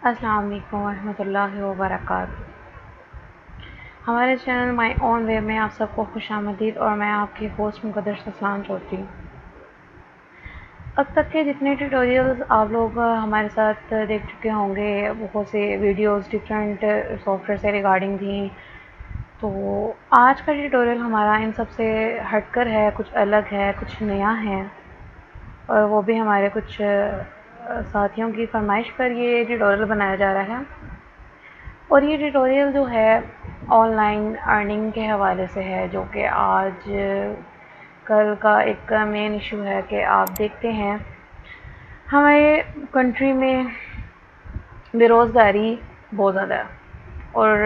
अस्सलाम वालेकुम रहमतुल्लाहि व बरकातहू। हमारे चैनल माई ओन वे में आप सबको खुशामदीद और मैं आपकी होस्ट मुक़द्दर सलाम छोड़ती हूँ। अब तक के जितने ट्यूटोरियल्स आप लोग हमारे साथ देख चुके होंगे, बहुत से वीडियोस डिफरेंट सॉफ्टवेयर से रिगार्डिंग थी। तो आज का ट्यूटोरियल हमारा इन सब से हटकर है, कुछ अलग है, कुछ नया है, और वो भी हमारे कुछ साथियों की फरमाइश पर ये ट्यूटोरियल बनाया जा रहा है। और ये ट्यूटोरियल जो है ऑनलाइन अर्निंग के हवाले से है, जो कि आज कल का एक मेन इशू है कि आप देखते हैं हमारे कंट्री में बेरोज़गारी बहुत ज़्यादा है। और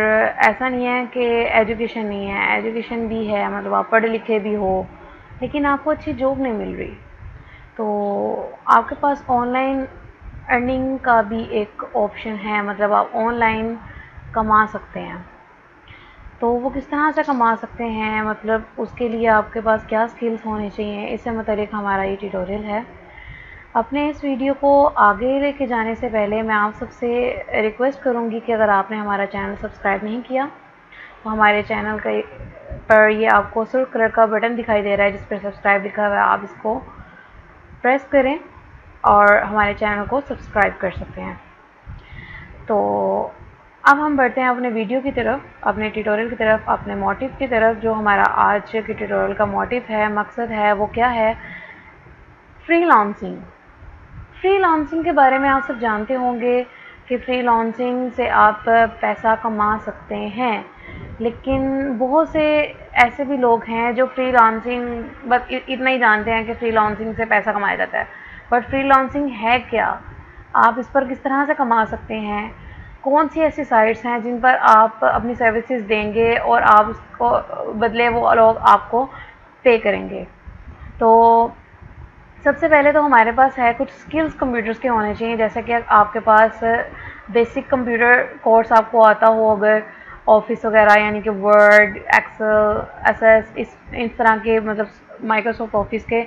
ऐसा नहीं है कि एजुकेशन नहीं है, एजुकेशन भी है, मतलब आप पढ़े लिखे भी हो, लेकिन आपको अच्छी जॉब नहीं मिल रही। तो आपके पास ऑनलाइन अर्निंग का भी एक ऑप्शन है, मतलब आप ऑनलाइन कमा सकते हैं। तो वो किस तरह से कमा सकते हैं, मतलब उसके लिए आपके पास क्या स्किल्स होने चाहिए, इससे मुतालिक हमारा ये ट्यूटोरियल है। अपने इस वीडियो को आगे लेके जाने से पहले मैं आप सबसे रिक्वेस्ट करूंगी कि अगर आपने हमारा चैनल सब्सक्राइब नहीं किया तो हमारे चैनल का पर ये आपको सुर्ख कलर का बटन दिखाई दे रहा है जिस पर सब्सक्राइब लिखा हुआ है, आप इसको प्रेस करें और हमारे चैनल को सब्सक्राइब कर सकते हैं। तो अब हम बढ़ते हैं अपने वीडियो की तरफ, अपने ट्यूटोरियल की तरफ, अपने मोटिव की तरफ। जो हमारा आज के ट्यूटोरियल का मोटिव है, मकसद है, वो क्या है? फ्रीलांसिंग। फ्रीलांसिंग के बारे में आप सब जानते होंगे कि फ्रीलांसिंग से आप पैसा कमा सकते हैं, लेकिन बहुत से ऐसे भी लोग हैं जो फ्रीलांसिंग बस इतना ही जानते हैं कि फ्रीलांसिंग से पैसा कमाया जाता है। बट फ्रीलांसिंग है क्या? आप इस पर किस तरह से कमा सकते हैं? कौन सी ऐसी साइट्स हैं जिन पर आप अपनी सर्विसेज देंगे और आप उसको बदले वो लोग आपको पे करेंगे? तो सबसे पहले तो हमारे पास है कुछ स्किल्स कंप्यूटर्स के होने चाहिए, जैसे कि आपके पास बेसिक कंप्यूटर कोर्स आपको आता हो, अगर ऑफिस वगैरह यानी कि वर्ड, एक्सेल, एसएस, इस तरह के, मतलब माइक्रोसॉफ्ट ऑफिस के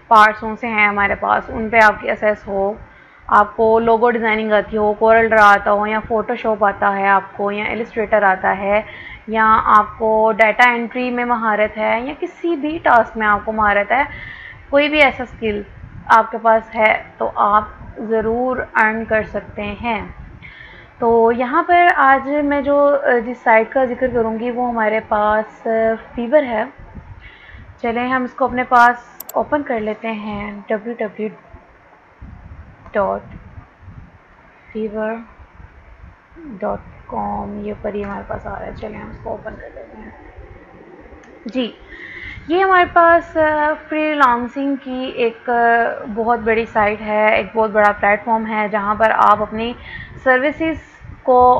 पार्ट्स से हैं हमारे पास, उन पे आपकी एसएस हो, आपको लोगो डिज़ाइनिंग आती हो, कोरल ड्रा आता हो, या फोटोशॉप आता है आपको, या इलस्ट्रेटर आता है, या आपको डाटा एंट्री में महारत है, या किसी भी टास्क में आपको महारत है, कोई भी ऐसा स्किल आपके पास है तो आप ज़रूर अर्न कर सकते हैं। तो यहाँ पर आज मैं जो जिस साइट का जिक्र करूँगी वो हमारे पास फीवर है। चलें हम इसको अपने पास ओपन कर लेते हैं, www.fever.com, ये पर ही हमारे पास आ रहा है। चलें हम इसको ओपन कर लेते हैं जी। ये हमारे पास फ्रीलांसिंग की एक बहुत बड़ी साइट है, एक बहुत बड़ा प्लेटफॉर्म है जहाँ पर आप अपनी सर्विसेज को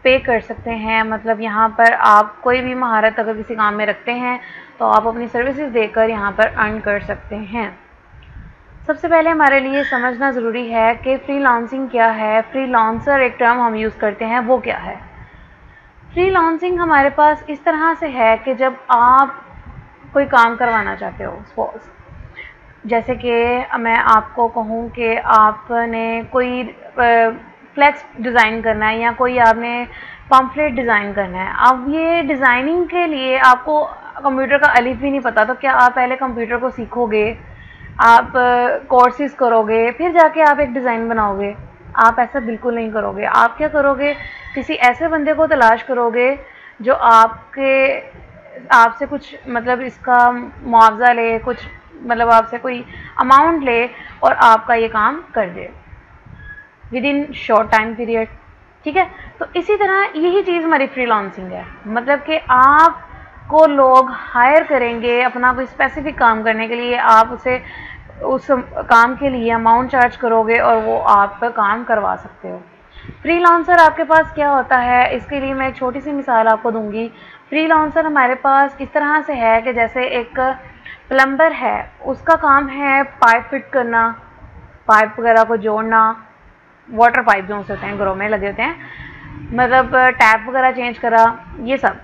पे कर सकते हैं। मतलब यहाँ पर आप कोई भी महारत अगर किसी काम में रखते हैं तो आप अपनी सर्विसेज देकर यहाँ पर अर्न कर सकते हैं। सबसे पहले हमारे लिए समझना ज़रूरी है कि फ्रीलांसिंग क्या है। फ्रीलांसर एक टर्म हम यूज़ करते हैं, वो क्या है? फ्रीलांसिंग हमारे पास इस तरह से है कि जब आप कोई काम करवाना चाहते हो, सपोज जैसे कि मैं आपको कहूँ कि आपने कोई फ्लैक्स डिज़ाइन करना है या कोई आपने पम्फलेट डिज़ाइन करना है। अब ये डिज़ाइनिंग के लिए आपको कंप्यूटर का अलिफ भी नहीं पता, तो क्या आप पहले कंप्यूटर को सीखोगे, आप कोर्सेज करोगे, फिर जाके आप एक डिज़ाइन बनाओगे? आप ऐसा बिल्कुल नहीं करोगे। आप क्या करोगे? किसी ऐसे बंदे को तलाश करोगे जो आपसे कुछ, मतलब इसका मुआवजा ले, कुछ मतलब आपसे कोई अमाउंट ले और आपका ये काम कर दे within short time period. ठीक है, तो इसी तरह यही चीज़ हमारी फ्रीलांसिंग है। मतलब कि आपको लोग हायर करेंगे अपना कोई स्पेसिफिक काम करने के लिए, आप उस काम के लिए अमाउंट चार्ज करोगे और वो आप काम करवा सकते हो। फ्रीलांसर आपके पास क्या होता है, इसके लिए मैं एक छोटी सी मिसाल आपको दूंगी। फ्रीलांसर हमारे पास इस तरह से है कि जैसे एक प्लम्बर है, उसका काम है पाइप फिट करना, पाइप वगैरह को जोड़ना, वाटर पाइप जो होते हैं घरों में लगे होते हैं, मतलब टैप वगैरह चेंज करा, ये सब।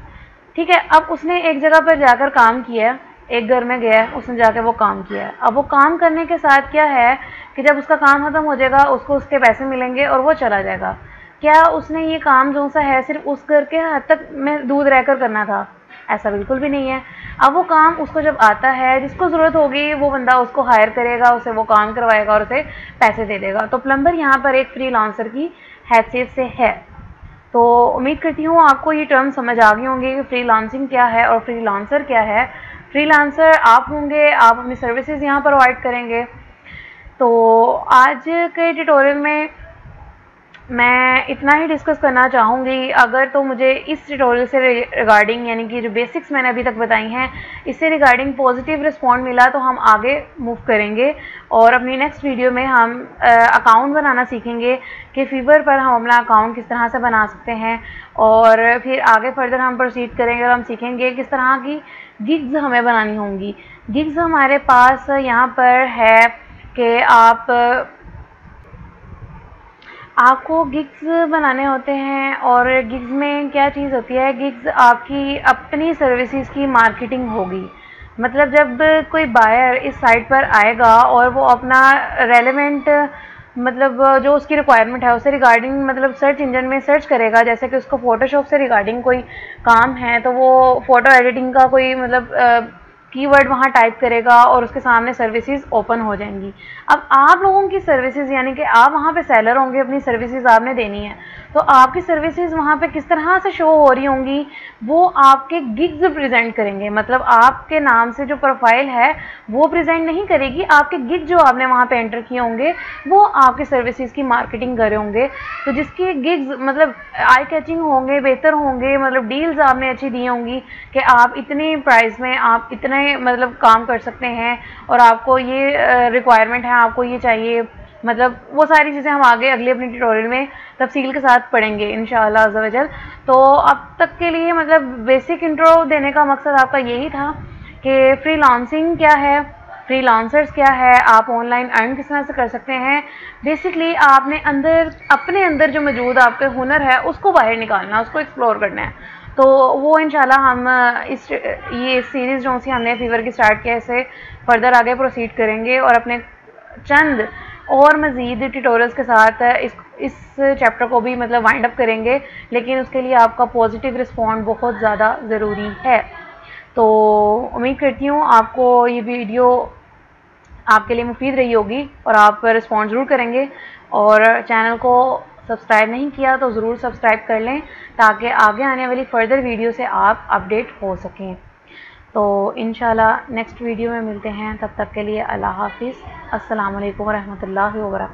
ठीक है, अब उसने एक जगह पर जाकर काम किया एक घर में गया है, उसने जाके वो काम किया है। अब वो काम करने के साथ क्या है कि जब उसका काम खत्म हो जाएगा उसको उसके पैसे मिलेंगे और वो चला जाएगा। क्या उसने ये काम जो सा है सिर्फ उस घर के हद तक में दूर रहकर करना था? ऐसा बिल्कुल भी नहीं है। अब वो काम उसको जब आता है, जिसको ज़रूरत होगी वो बंदा उसको हायर करेगा, उसे वो काम करवाएगा और उसे पैसे दे देगा। तो प्लम्बर यहाँ पर एक फ्रीलांसर की हैसियत से है। तो उम्मीद करती हूँ आपको ये टर्म समझ आ गए होंगे कि फ्रीलांसिंग क्या है और फ्रीलांसर क्या है। फ्रीलांसर आप होंगे, आप अपनी सर्विसेज यहाँ प्रोवाइड करेंगे। तो आज के ट्यूटोरियल में मैं इतना ही डिस्कस करना चाहूँगी। अगर तो मुझे इस ट्यूटोरियल से रिगार्डिंग, यानी कि जो बेसिक्स मैंने अभी तक बताई हैं, इससे रिगार्डिंग पॉजिटिव रिस्पॉन्ड मिला तो हम आगे मूव करेंगे और अपनी नेक्स्ट वीडियो में हम अकाउंट बनाना सीखेंगे कि फीवर पर हम अपना अकाउंट किस तरह से बना सकते हैं। और फिर आगे फर्दर हम प्रोसीड करेंगे और हम सीखेंगे किस तरह की गिग्स हमें बनानी होंगी। गिग्स हमारे पास यहाँ पर है कि आपको गिग्स बनाने होते हैं। और गिग्स में क्या चीज़ होती है, गिग्स आपकी अपनी सर्विसेज की मार्केटिंग होगी। मतलब जब कोई बायर इस साइट पर आएगा और वो अपना रेलेवेंट, मतलब जो उसकी रिक्वायरमेंट है उससे रिगार्डिंग, मतलब सर्च इंजन में सर्च करेगा। जैसे कि उसको फोटोशॉप से रिगार्डिंग कोई काम है तो वो फ़ोटो एडिटिंग का कोई मतलब कीवर्ड वहाँ टाइप करेगा और उसके सामने सर्विसेज ओपन हो जाएंगी। अब आप लोगों की सर्विसेज, यानी कि आप वहाँ पे सेलर होंगे, अपनी सर्विसेज आपने देनी है, तो आपकी सर्विसेज वहाँ पे किस तरह से शो हो रही होंगी, वो आपके गिग्स प्रेजेंट करेंगे। मतलब आपके नाम से जो प्रोफाइल है वो प्रेजेंट नहीं करेगी, आपके गिग जो आपने वहाँ पे एंटर किए होंगे वो आपके सर्विसेज की मार्केटिंग कर रहे होंगे। तो जिसके गिग्स मतलब आई कैचिंग होंगे, बेहतर होंगे, मतलब डील्स आपने अच्छी दी होंगी कि आप इतनी प्राइस में आप इतने मतलब काम कर सकते हैं और आपको ये रिक्वायरमेंट है, आपको ये चाहिए। मतलब वो सारी चीज़ें हम आगे अगले अपने ट्यूटोरियल में तफसील के साथ पढ़ेंगे इंशाअल्लाह अज़्ज़ा वजल। तो अब तक के लिए मतलब बेसिक इंट्रो देने का मकसद आपका यही था कि फ्रीलांसिंग क्या है, फ्रीलांसर्स क्या है, आप ऑनलाइन अर्न किस तरह से कर सकते हैं। बेसिकली आपने अपने अंदर जो मौजूद आपके हुनर है उसको बाहर निकालना, उसको एक्सप्लोर करना है। तो वो इंशाल्लाह हम ये सीरीज़ जो सी हमने फीवर की स्टार्ट किया, इसे फर्दर आगे प्रोसीड करेंगे और अपने चंद और मज़ीद ट्यूटोरियल्स के साथ इस चैप्टर को भी मतलब वाइंड अप करेंगे। लेकिन उसके लिए आपका पॉजिटिव रिस्पॉन्ड बहुत ज़्यादा ज़रूरी है। तो उम्मीद करती हूँ आपको ये वीडियो आपके लिए मुफीद रही होगी और आप रिस्पॉन्ड ज़रूर करेंगे। और चैनल को सब्सक्राइब नहीं किया तो ज़रूर सब्सक्राइब कर लें ताकि आगे आने वाली फ़र्दर वीडियो से आप अपडेट हो सकें। तो इंशाल्लाह नेक्स्ट वीडियो में मिलते हैं, तब तक के लिए अल्लाह हाफिज़। अस्सलाम वालेकुम रहमतुल्लाहि व बरकातहू।